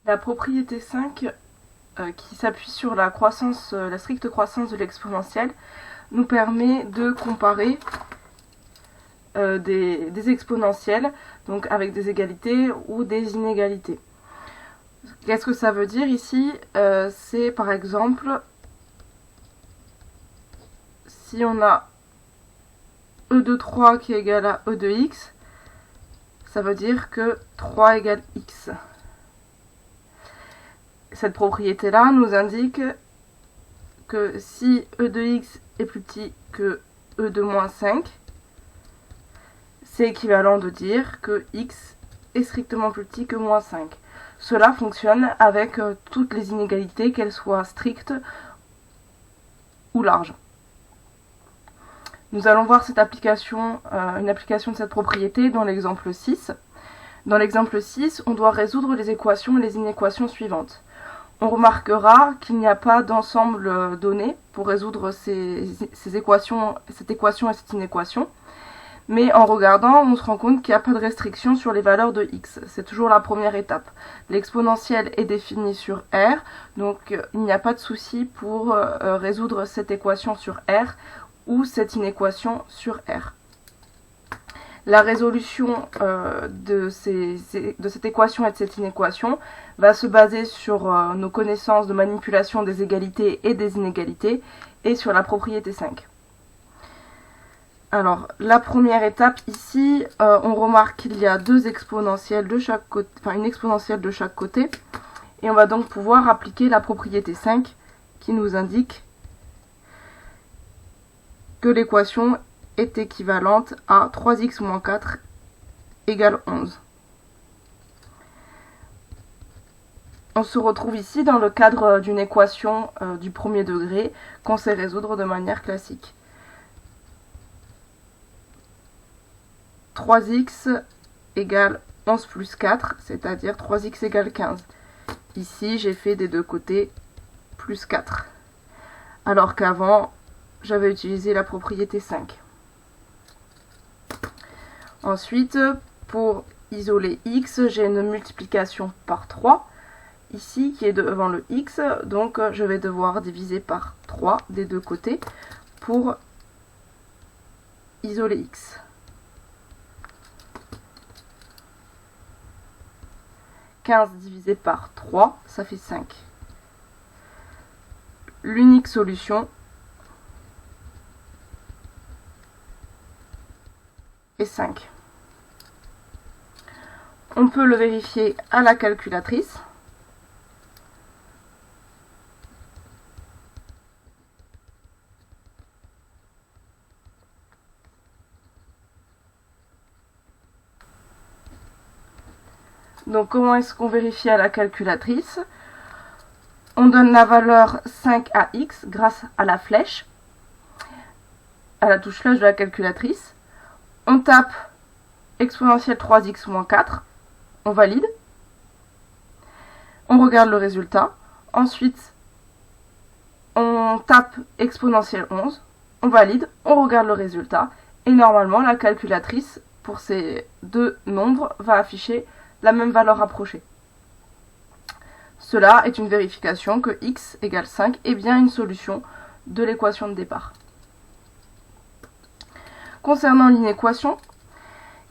La propriété 5, qui s'appuie sur la stricte croissance de l'exponentielle, nous permet de comparer des exponentielles, donc avec des égalités ou des inégalités. Qu'est-ce que ça veut dire ici? C'est par exemple, si on a e de 3 qui est égal à e de x, ça veut dire que 3 égale x. Cette propriété-là nous indique que si e de x est plus petit que e de moins 5, c'est équivalent de dire que x est strictement plus petit que moins 5. Cela fonctionne avec toutes les inégalités, qu'elles soient strictes ou larges. Nous allons voir cette application, une application de cette propriété dans l'exemple 6. Dans l'exemple 6, on doit résoudre les équations et les inéquations suivantes. On remarquera qu'il n'y a pas d'ensemble donné pour résoudre cette équation et cette inéquation. Mais en regardant, on se rend compte qu'il n'y a pas de restriction sur les valeurs de x. C'est toujours la première étape. L'exponentielle est définie sur R, donc il n'y a pas de souci pour résoudre cette équation sur R ou cette inéquation sur R. La résolution de cette équation et de cette inéquation va se baser sur nos connaissances de manipulation des égalités et des inégalités et sur la propriété 5. Alors, la première étape ici, on remarque qu'il y a deux exponentielles de chaque côté, une exponentielle de chaque côté, et on va donc pouvoir appliquer la propriété 5 qui nous indique que l'équation est équivalente à 3x moins 4 égale 11. On se retrouve ici dans le cadre d'une équation du premier degré qu'on sait résoudre de manière classique. 3x égale 11 plus 4, c'est-à-dire 3x égale 15. Ici, j'ai fait des deux côtés plus 4. Alors qu'avant, j'avais utilisé la propriété 5. Ensuite, pour isoler x, j'ai une multiplication par 3, ici, qui est devant le x, donc je vais devoir diviser par 3 des deux côtés pour isoler x. 15 divisé par 3, ça fait 5. L'unique solution est 5. On peut le vérifier à la calculatrice. Donc comment est-ce qu'on vérifie à la calculatrice? On donne la valeur 5 à x grâce à la flèche, à la touche flèche de la calculatrice. On tape exponentielle 3x moins 4, on valide. On regarde le résultat. Ensuite, on tape exponentielle 11, on valide, on regarde le résultat. Et normalement, la calculatrice, pour ces deux nombres, va afficher la même valeur approchée. Cela est une vérification que x égale 5 est bien une solution de l'équation de départ. Concernant l'inéquation,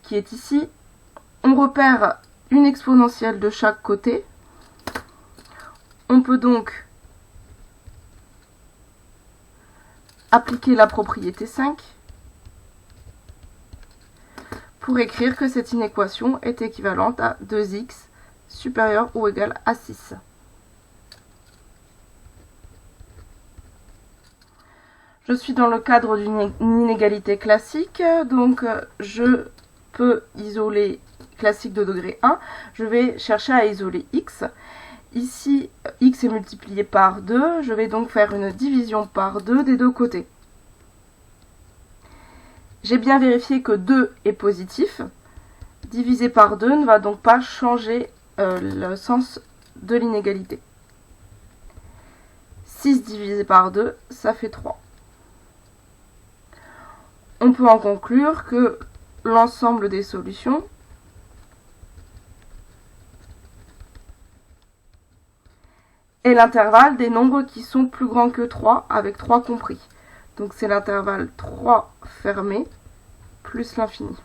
qui est ici, on repère une exponentielle de chaque côté. On peut donc appliquer la propriété 5 pour écrire que cette inéquation est équivalente à 2x supérieur ou égal à 6. Je suis dans le cadre d'une inégalité classique, donc je peux isoler classique de degré 1. Je vais chercher à isoler x. Ici, x est multiplié par 2, je vais donc faire une division par 2 des deux côtés. J'ai bien vérifié que 2 est positif. Divisé par 2 ne va donc pas changer le sens de l'inégalité. 6 divisé par 2, ça fait 3. On peut en conclure que l'ensemble des solutions et l'intervalle des nombres qui sont plus grands que 3 avec 3 compris. Donc c'est l'intervalle 3 fermé plus l'infini.